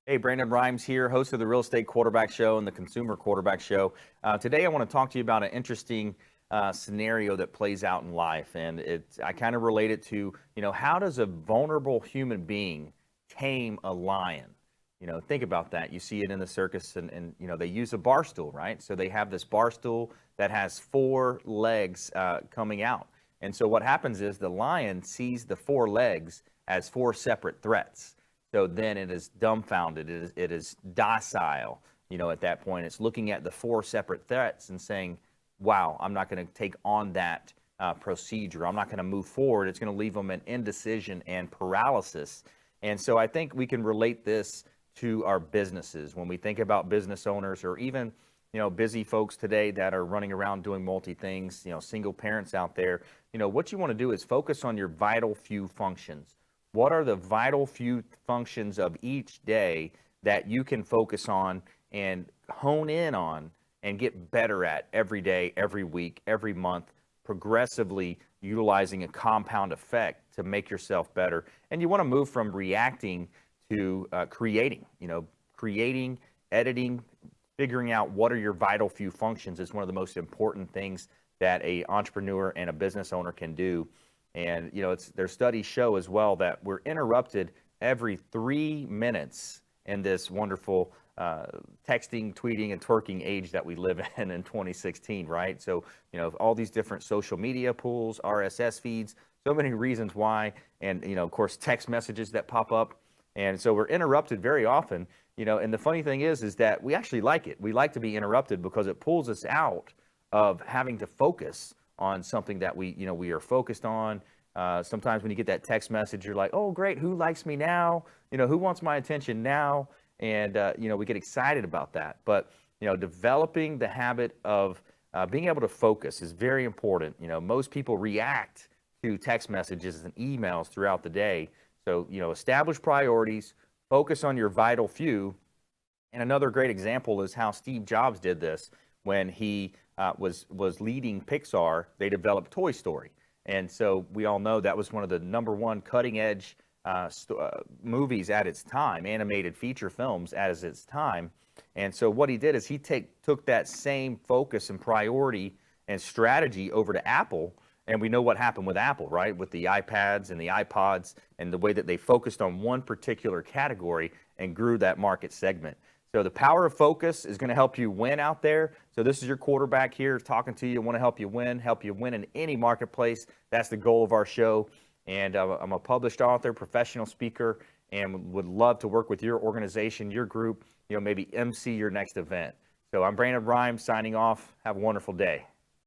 Hey, Brandon Rhymes here, host of the Real Estate Quarterback Show and the Consumer Quarterback Show. Today, I want to talk to you about an interesting scenario that plays out in life, and I kind of relate it to, how does a vulnerable human being tame a lion? Think about that. You see it in the circus, and they use a bar stool, right? So they have this bar stool that has four legs coming out, and so what happens is the lion sees the four legs as four separate threats. So then it is dumbfounded. It is docile. At that point, it's looking at the four separate threats and saying, wow, I'm not going to take on that procedure. I'm not going to move forward. It's going to leave them in indecision and paralysis. And so I think we can relate this to our businesses. When we think about business owners or even, busy folks today that are running around doing multi things, single parents out there, what you want to do is focus on your vital few functions. What are the vital few functions of each day that you can focus on and hone in on and get better at every day, every week, every month, progressively utilizing a compound effect to make yourself better? And you want to move from reacting to creating, creating, editing, figuring out what are your vital few functions is one of the most important things that an entrepreneur and a business owner can do. And, their studies show as well that we're interrupted every 3 minutes in this wonderful texting, tweeting, and twerking age that we live in 2016, right? So, all these different social media pools, RSS feeds, so many reasons why, and, of course, text messages that pop up. And so we're interrupted very often, and the funny thing is that we actually like it. We like to be interrupted because it pulls us out of having to focus on something that we are focused on. Sometimes when you get that text message, you're like, oh, great, who likes me now? Who wants my attention now? And, we get excited about that. But, developing the habit of being able to focus is very important. Most people react to text messages and emails throughout the day. So, establish priorities, focus on your vital few. And another great example is how Steve Jobs did this when he was leading Pixar. They developed Toy Story, and so we all know that was one of the number one cutting edge movies at its time, animated feature films at its time. And so what he did is he took that same focus and priority and strategy over to Apple. And we know what happened with Apple, right? With the iPads and the iPods and the way that they focused on one particular category and grew that market segment. So the power of focus is going to help you win out there. So this is your quarterback here talking to you. I want to help you win in any marketplace. That's the goal of our show. And I'm a published author, professional speaker, and would love to work with your organization, your group, maybe MC your next event. So I'm Brandon Rhymes signing off. Have a wonderful day.